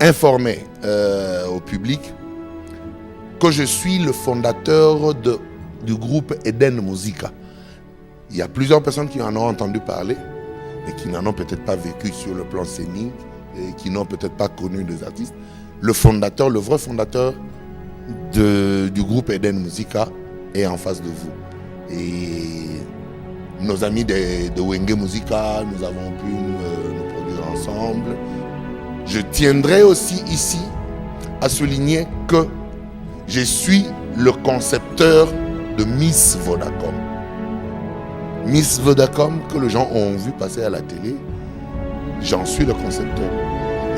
informer au public que je suis le fondateur du groupe Eden Musica. Il y a plusieurs personnes qui en ont entendu parler, mais qui n'en ont peut-être pas vécu sur le plan scénique et qui n'ont peut-être pas connu les artistes. Le fondateur, le vrai fondateur du groupe Eden Musica est en face de vous. Et nos amis de Wenge Musica, nous avons pu nous produire ensemble. Je tiendrai aussi ici à souligner que je suis le concepteur de Miss Vodacom. Miss Vodacom, que les gens ont vu passer à la télé, j'en suis le concepteur.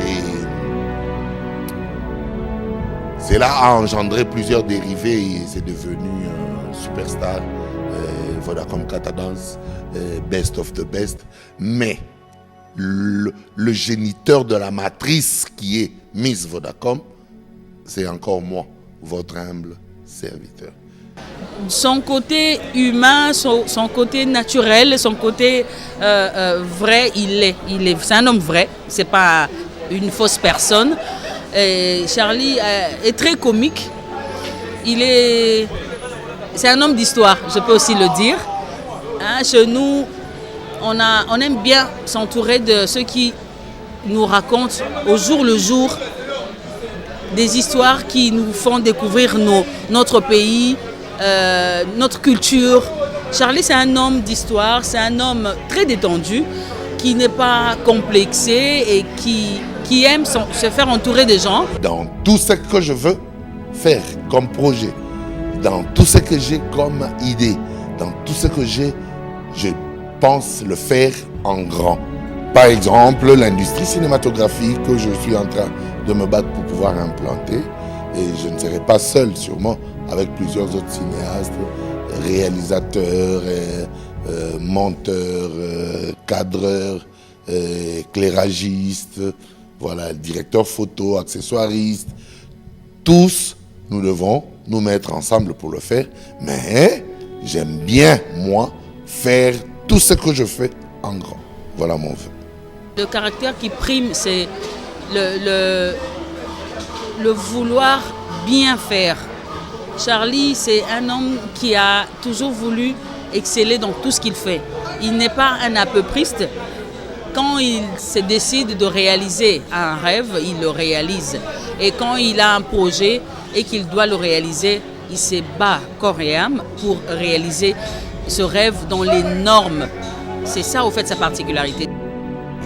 Et cela a engendré plusieurs dérivés et c'est devenu un superstar, Vodacom Catadance, Best of the Best. Mais le géniteur de la matrice qui est Miss Vodacom, c'est encore moi, votre humble serviteur. Son côté humain, son côté naturel, son côté vrai, c'est un homme vrai, c'est pas une fausse personne. Et Charlie est très comique, c'est un homme d'histoire, je peux aussi le dire. Hein, chez nous, on aime bien s'entourer de ceux qui nous racontent au jour le jour des histoires qui nous font découvrir notre pays, notre culture. Charlie, c'est un homme d'histoire, c'est un homme très détendu, qui n'est pas complexé et qui aime se faire entourer des gens. Dans tout ce que je veux faire comme projet, dans tout ce que j'ai comme idée, dans tout ce que j'ai, je pense le faire en grand. Par exemple, l'industrie cinématographique que je suis en train de me battre pour pouvoir implanter, et je ne serai pas seul sûrement, avec plusieurs autres cinéastes, réalisateurs, monteurs, cadreurs, éclairagistes, voilà, directeurs photo, accessoiristes. Tous, nous devons nous mettre ensemble pour le faire, mais j'aime bien, moi, faire tout ce que je fais en grand. Voilà mon vœu. Le caractère qui prime, c'est le vouloir bien faire. Charlie, c'est un homme qui a toujours voulu exceller dans tout ce qu'il fait. Il n'est pas un apeupriste. Quand il se décide de réaliser un rêve, il le réalise. Et quand il a un projet et qu'il doit le réaliser, il se bat corps et âme pour réaliser ce rêve dans les normes. C'est ça, au fait, sa particularité.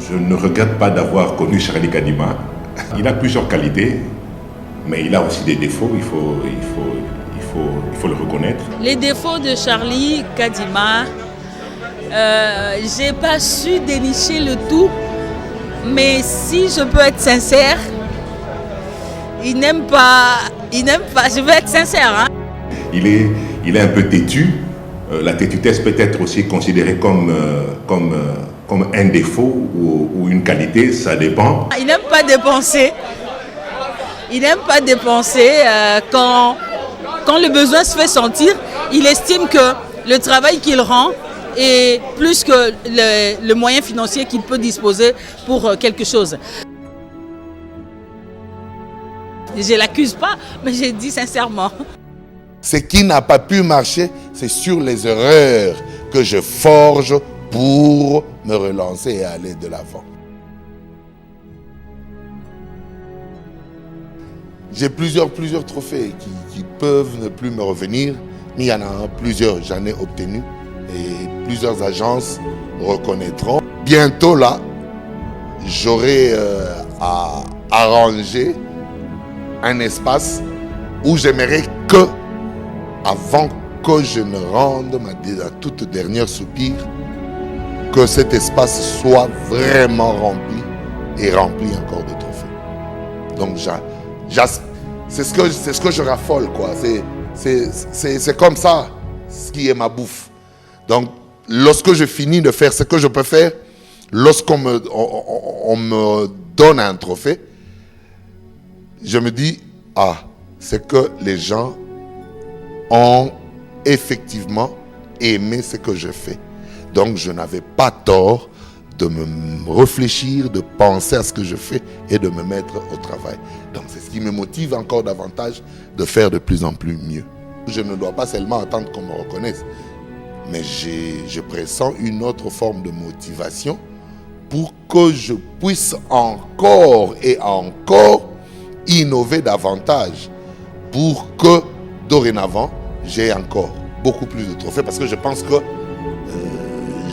Je ne regrette pas d'avoir connu Charlie Kadima. Il a plusieurs qualités, mais il a aussi des défauts, il faut le reconnaître. Les défauts de Charlie Kadima, j'ai pas su dénicher le tout, mais si je peux être sincère, il n'aime pas, je veux être sincère. Hein. Il est un peu têtu. La têtutesse peut être aussi considérée comme un défaut ou une qualité, ça dépend. Il n'aime pas dépenser. Il n'aime pas dépenser. Quand le besoin se fait sentir, il estime que le travail qu'il rend est plus que le moyen financier qu'il peut disposer pour quelque chose. Je ne l'accuse pas, mais j'ai dit sincèrement. Ce qui n'a pas pu marcher, c'est sur les erreurs que je forge pour me relancer et aller de l'avant. J'ai plusieurs trophées qui peuvent ne plus me revenir, mais il y en a plusieurs, j'en ai obtenu et plusieurs agences reconnaîtront. Bientôt là, j'aurai à arranger un espace où j'aimerais que, avant que je ne rende ma toute dernière soupir, que cet espace soit vraiment rempli et rempli encore de trophées. Donc c'est ce que je raffole, quoi. C'est comme ça, ce qui est ma bouffe. Donc, lorsque je finis de faire ce que je peux faire, lorsqu'on me donne un trophée, je me dis, c'est que les gens ont effectivement aimé ce que je fais. Donc, je n'avais pas tort de me réfléchir, de penser à ce que je fais et de me mettre au travail. Donc c'est ce qui me motive encore davantage de faire de plus en plus mieux. Je ne dois pas seulement attendre qu'on me reconnaisse, mais je pressens une autre forme de motivation pour que je puisse encore et encore innover davantage pour que dorénavant j'ai encore beaucoup plus de trophées parce que je pense que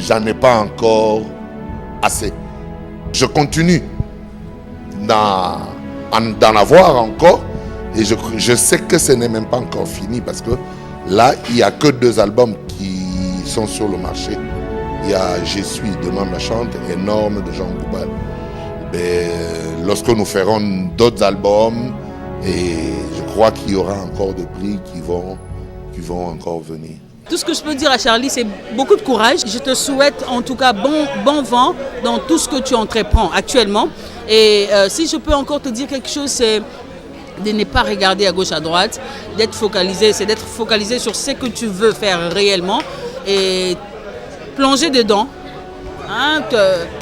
j'en ai pas encore assez. Je continue d'en avoir encore et je sais que ce n'est même pas encore fini parce que là, il n'y a que 2 albums qui sont sur le marché. Il y a Je suis de Mame Lachante et Norme de Jean Goubal. Lorsque nous ferons d'autres albums, et je crois qu'il y aura encore des prix qui vont encore venir. Tout ce que je peux dire à Charlie, c'est beaucoup de courage. Je te souhaite en tout cas bon vent dans tout ce que tu entreprends actuellement. Et si je peux encore te dire quelque chose, c'est de ne pas regarder à gauche, à droite, d'être focalisé sur ce que tu veux faire réellement et plonger dedans,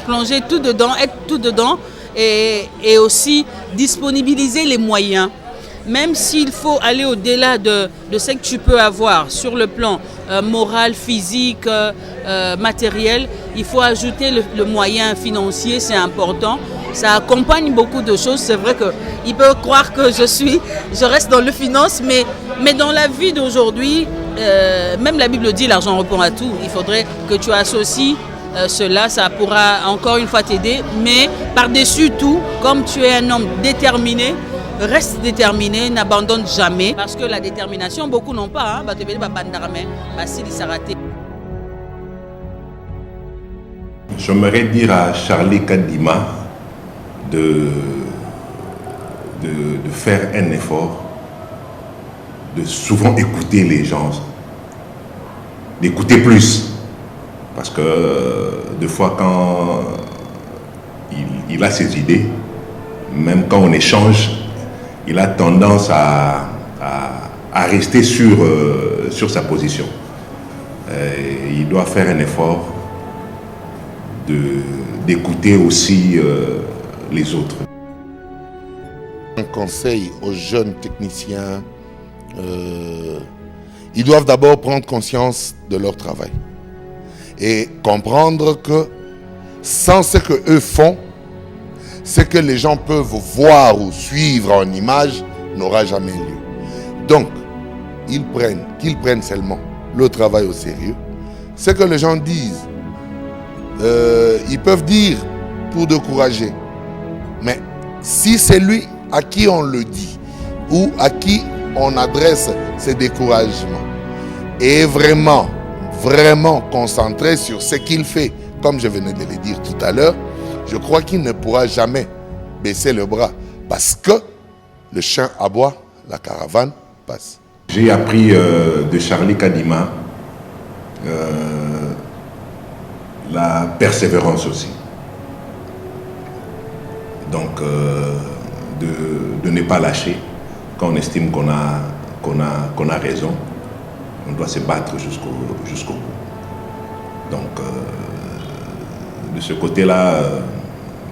plonger tout dedans, être tout dedans et aussi disponibiliser les moyens. Même s'il faut aller au-delà de ce que tu peux avoir sur le plan moral, physique, matériel, il faut ajouter le moyen financier, c'est important. Ça accompagne beaucoup de choses. C'est vrai qu'il peut croire que je reste dans le finance, mais dans la vie d'aujourd'hui, même la Bible dit l'argent répond à tout. Il faudrait que tu associes cela, ça pourra encore une fois t'aider. Mais par-dessus tout, comme tu es un homme déterminé, reste déterminé, n'abandonne jamais. Parce que la détermination, beaucoup n'ont pas. J'aimerais dire à Charlie Kadima de faire un effort, de souvent écouter les gens, d'écouter plus. Parce que des fois, quand il a ses idées, même quand on échange, il a tendance à rester sur sa position. Et il doit faire un effort d'écouter aussi les autres. Un conseil aux jeunes techniciens, ils doivent d'abord prendre conscience de leur travail et comprendre que sans ce qu'eux font, ce que les gens peuvent voir ou suivre en image n'aura jamais lieu. Donc, qu'ils prennent seulement le travail au sérieux. Ce que les gens disent, ils peuvent dire pour décourager. Mais si c'est lui à qui on le dit ou à qui on adresse ces découragements et vraiment concentré sur ce qu'il fait, comme je venais de le dire tout à l'heure, je crois qu'il ne pourra jamais baisser le bras parce que le chien aboie, la caravane passe. J'ai appris de Charlie Kadima la persévérance aussi. Donc, de ne pas lâcher quand on estime qu'on a raison. On doit se battre jusqu'au bout. Donc, de ce côté-là,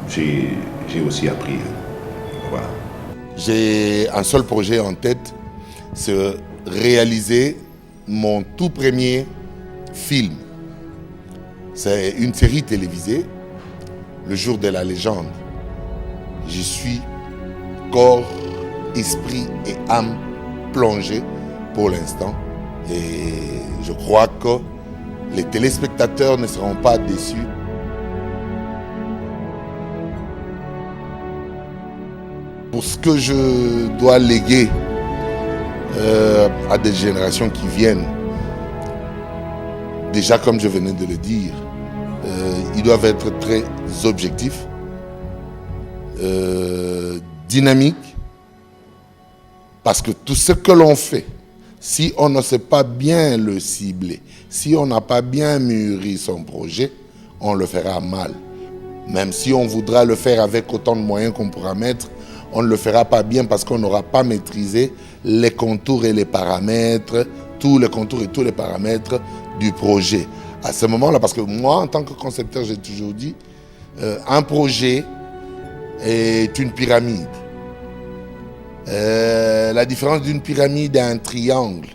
j'ai aussi appris. Voilà. J'ai un seul projet en tête, c'est réaliser mon tout premier film. C'est une série télévisée, Le jour de la légende. J'y suis corps, esprit et âme plongés pour l'instant. Et je crois que les téléspectateurs ne seront pas déçus. Pour ce que je dois léguer à des générations qui viennent, déjà comme je venais de le dire, ils doivent être très objectifs, dynamiques, parce que tout ce que l'on fait, si on ne sait pas bien le cibler, si on n'a pas bien mûri son projet, on le fera mal. Même si on voudra le faire avec autant de moyens qu'on pourra mettre, on ne le fera pas bien parce qu'on n'aura pas maîtrisé les contours et les paramètres, tous les contours et tous les paramètres du projet. À ce moment-là, parce que moi, en tant que concepteur, j'ai toujours dit, Un projet est une pyramide. La différence d'une pyramide et un triangle.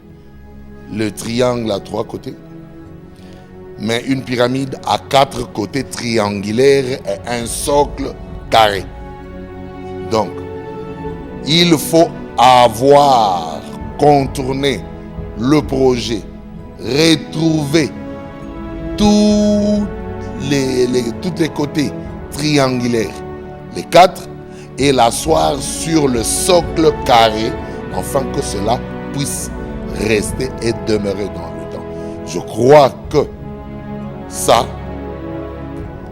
Le triangle a 3 côtés. Mais une pyramide a 4 côtés triangulaires et un socle carré. Donc, il faut avoir contourné le projet, retrouver tous les côtés triangulaires, les 4, et l'asseoir sur le socle carré, afin que cela puisse rester et demeurer dans le temps. Je crois que ça,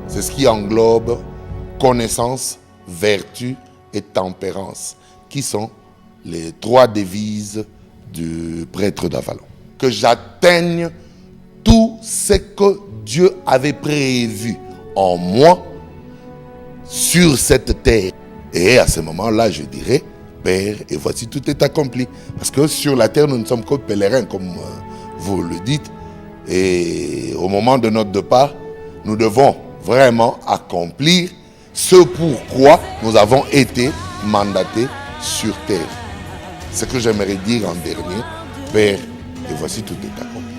c'est ce qui englobe connaissance, vertu et tempérance, qui sont les 3 devises du prêtre d'Avalon. Que j'atteigne tout ce que Dieu avait prévu en moi sur cette terre. Et à ce moment-là, je dirais, Père, et voici tout est accompli. Parce que sur la terre, nous ne sommes que pèlerins, comme vous le dites. Et au moment de notre départ, nous devons vraiment accomplir ce pourquoi nous avons été mandatés sur terre. Ce que j'aimerais dire en dernier, Père, et voici tout est accompli.